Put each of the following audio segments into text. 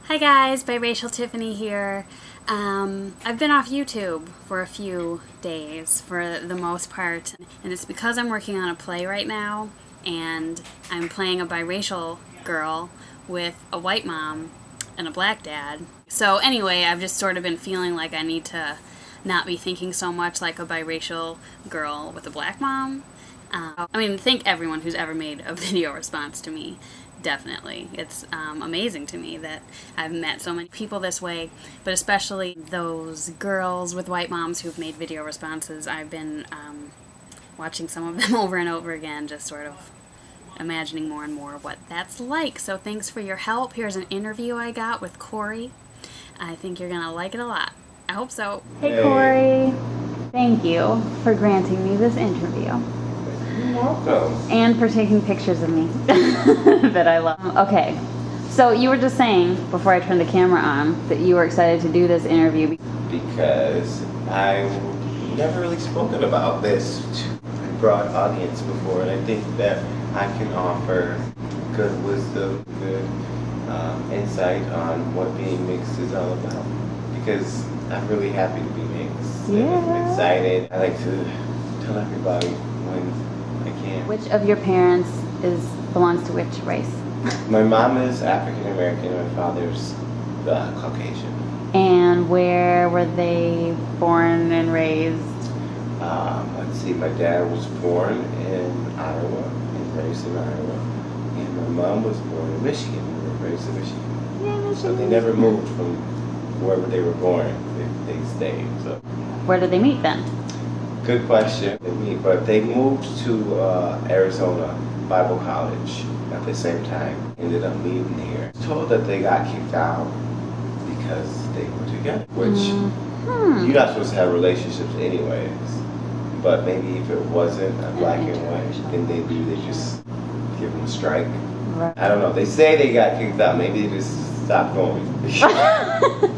Hi guys, Biracial Tiffany here. I've been off YouTube for a few days for the most part, and it's because I'm working on a play right now, and I'm playing a biracial girl with a white mom and a black dad. So anyway, I've just sort of been feeling like I need to not be thinking so much like a biracial girl with a black mom. I think everyone who's ever made a video response to me, definitely. It's amazing to me that I've met so many people this way, but especially those girls with white moms who've made video responses. I've been watching some of them over and over again, just sort of imagining more and more what that's like. So thanks for your help. Here's an interview I got with Cory. I think you're going to like it a lot. I hope so. Hey Cory, thank you for granting me this interview. You're welcome. And for taking pictures of me that I love. Okay, so you were just saying before I turned the camera on that you were excited to do this interview. Because I've never really spoken about this to a broad audience before, and I think that I can offer good wisdom, good insight on what being mixed is all about. Because I'm really happy to be mixed. Yeah. And I'm excited. I like to tell everybody when I can. Which of your parents belongs to which race? My mom is African American and my father's Caucasian. And where were they born and raised? Let's see, my dad was born in Iowa and raised in Iowa. And my mom was born in Michigan and raised in Michigan. Yeah, So they never moved from wherever they were born. They stayed. So. Where did they meet then? Good question. But they moved to Arizona Bible College at the same time. Ended up meeting here. Told that they got kicked out because they were together, which you're not supposed to have relationships anyways. But maybe if it wasn't a black and white, then they just give them a strike. Right. I don't know. They say they got kicked out. Maybe they just stopped going.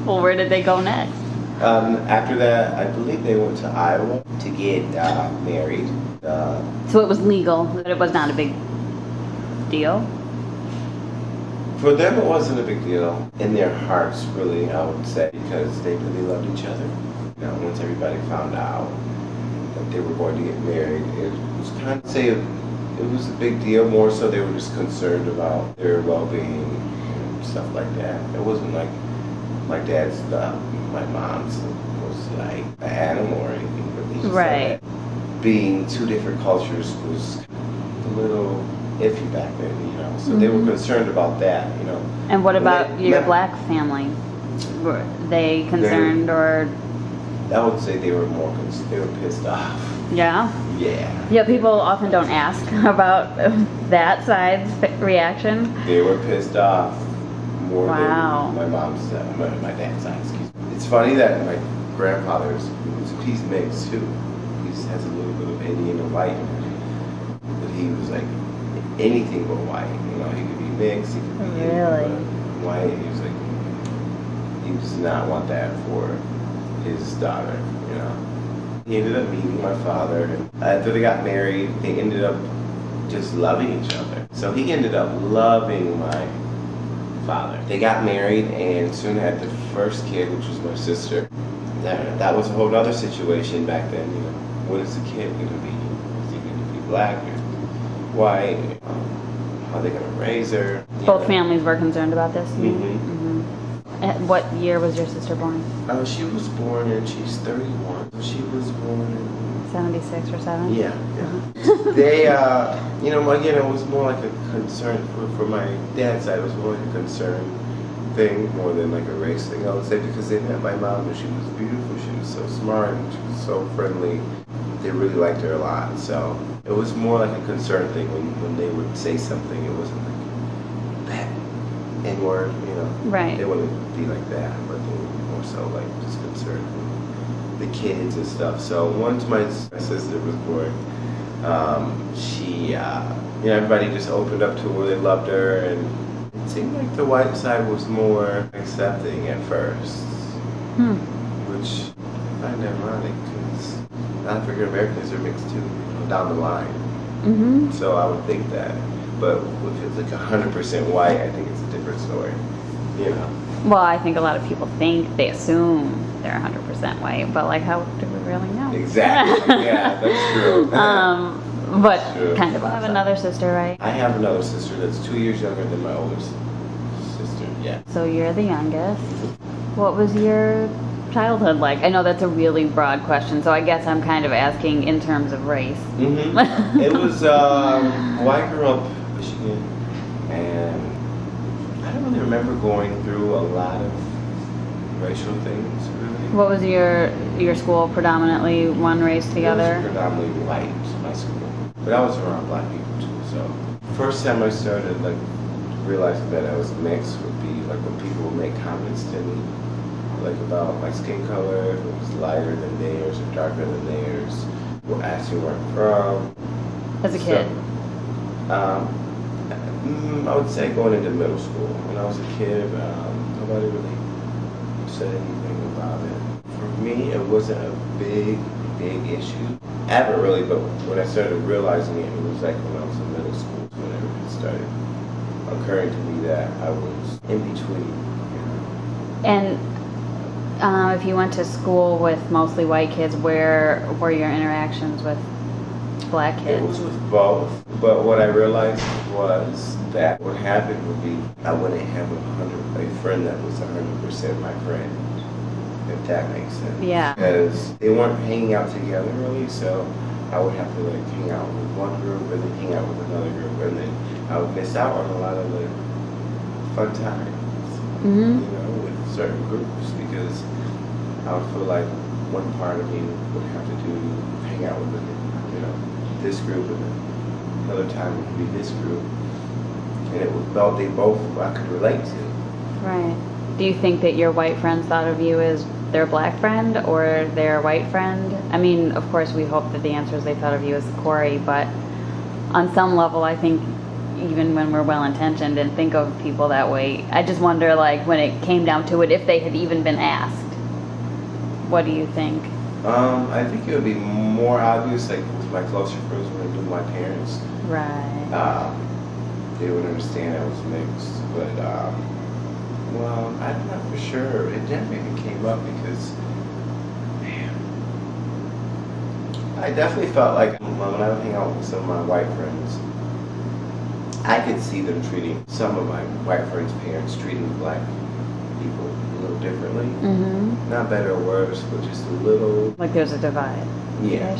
Well, where did they go next? After that, I believe they went to Iowa to get married. So it was legal, but it was not a big deal? For them, it wasn't a big deal. In their hearts, really, I would say, because they really loved each other. You know, once everybody found out that they were going to get married, it was kind of, it was a big deal. More so, they were just concerned about their well-being and stuff like that. It wasn't like my dad's my mom's was like an animal or anything, but they just said that being two different cultures was a little iffy back then, you know. So they were concerned about that, you know. And what about your black family? Were they concerned or? I would say they were they were pissed off. Yeah? Yeah. Yeah, people often don't ask about that side's reaction. They were pissed off more Wow. than my dad's side, excuse me. It's funny that my grandfather's, he's mixed too. He has a little bit of Indian and white in him. But he was like anything but white. You know, he could be mixed, he could be Really? white. He was like, he does not want that for his daughter, you know. He ended up meeting my father, and after they got married, they ended up just loving each other. So he ended up loving my father. They got married and soon had the first kid, which was my sister. That was a whole other situation back then, you know. What is the kid going to be? Is he going to be black or white? How are they going to raise her? Both families were concerned about this? At what year was your sister born? She was born, and she's 31. She was born in 76 or 7? Yeah. They, you know, again, it was more like a concern for my dad's side. It was more like a concern thing more than like a race thing, I would say, because they met my mom and she was beautiful. She was so smart and she was so friendly. They really liked her a lot. So it was more like a concern thing when they would say something. It wasn't like that N-word, you know. Right. They wouldn't be like that, but they would be more so like just concerned with the kids and stuff. So once my sister was born, she, you know, everybody just opened up to her. They loved her, and it seemed like the white side was more accepting at first, which I find ironic because African Americans are mixed too, you know, down the line. So I would think that, but if it's like 100% white, I think it's a different story, you know. Well, I think a lot of people think, they assume they're 100% white, but like, how do we really know? Exactly. Yeah, that's true. But True. kind of. I have another sister, right? I have another sister that's 2 years younger than my older sister. Yeah. So you're the youngest. What was your childhood like? I know that's a really broad question, so I guess I'm kind of asking in terms of race. Mm-hmm. It was, well, I grew up in Michigan, and I don't really remember going through a lot of racial things, really. What was your school predominantly one race together? It was predominantly white, my school. But I was around black people too, so. First time I started, like, realizing that I was mixed would be, like, when people would make comments to me, like, about my skin color, if it was lighter than theirs or darker than theirs, or ask me where I'm from. As a kid? I would say going into middle school. When I was a kid, nobody really said anything about it. For me, it wasn't a big issue. Ever really, but when I started realizing it, it was like when I was in middle school, whenever it started occurring to me that I was in between. And if you went to school with mostly white kids, where were your interactions with black kids? It was with both, but what I realized was that what happened would be I wouldn't have a friend that was 100% my friend, if that makes sense. Yeah. Because they weren't hanging out together really, so I would have to like hang out with one group and then hang out with another group, and then I would miss out on a lot of the fun times, Mm-hmm. you know, with certain groups, because I would feel like one part of me would have to hang out with, you know, this group, and then another time it would be this group, and it was they both I could relate to. Right. Do you think that your white friends thought of you as their black friend or their white friend? I mean, of course, we hope that the answer is they thought of you as Cory, but on some level, I think even when we're well-intentioned and think of people that way, I just wonder, like, when it came down to it, if they had even been asked. What do you think? I think it would be more obvious, like with my closer friends, when I knew my parents. Right. They would understand I was mixed, but well, I'm not for sure. It never even came up because, man, I definitely felt like when I would hang out with some of my white friends, I could see them treating some of my white friends' parents treating black people a little differently. Mm-hmm. Not better or worse, but just a little. Like there's a divide. Yeah.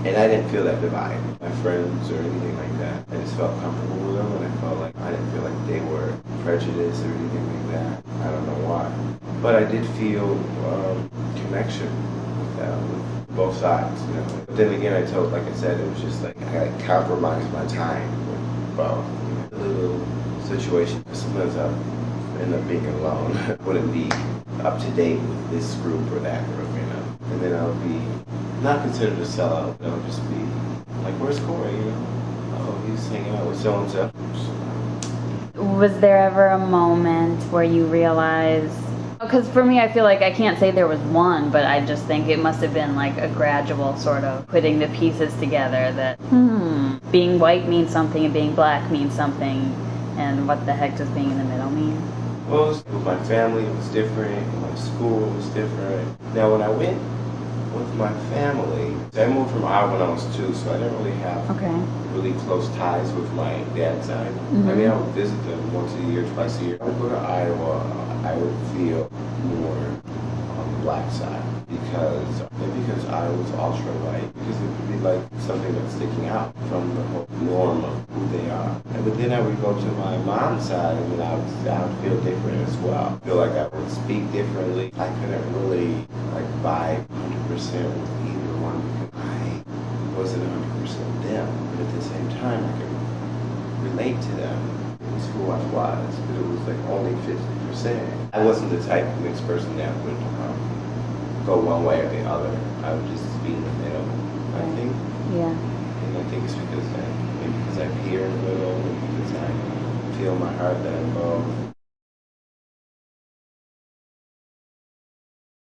And I didn't feel that divide. My friends or anything like that. I just felt comfortable with them, and I felt like I didn't feel like they were prejudiced or anything like that. I don't know why. But I did feel connection with them, with both sides, you know. But then again, like I said, it was just like I compromised my time with both. You know, the little situation. Sometimes I end up being alone. Wouldn't be up to date with this group or that group, you know. And then I would be not considered a sellout. I would just be like, where's Cory, you know? Oh, he's hanging out with so-and-so. Was there ever a moment where you realized, because for me I feel like I can't say there was one, but I just think it must have been like a gradual sort of putting the pieces together that, being white means something and being black means something, and what the heck does being in the middle mean? Well, with my family it was different, my school was different. Now when I went with my family, I moved from Iowa when I was 2, so I didn't really have really close ties with my dad's side. Mm-hmm. I mean, I would visit them once a year, twice a year. I would go to Iowa, I would feel more on the black side because Iowa's ultra white, because it would be like something that's sticking out from the whole norm of who they are. But then I would go to my mom's side, and then I would feel different as well. I feel like I would speak differently. I couldn't really like vibe 100% with either one because I wasn't 100% them. But at the same time, I could relate to them. It was who I was, but it was like only 50%. I wasn't the type of mixed person that would go one way or the other. I would just be in the middle, I think. Yeah. And I think it's because I appear in the middle, and because I feel in my heart that I'm both.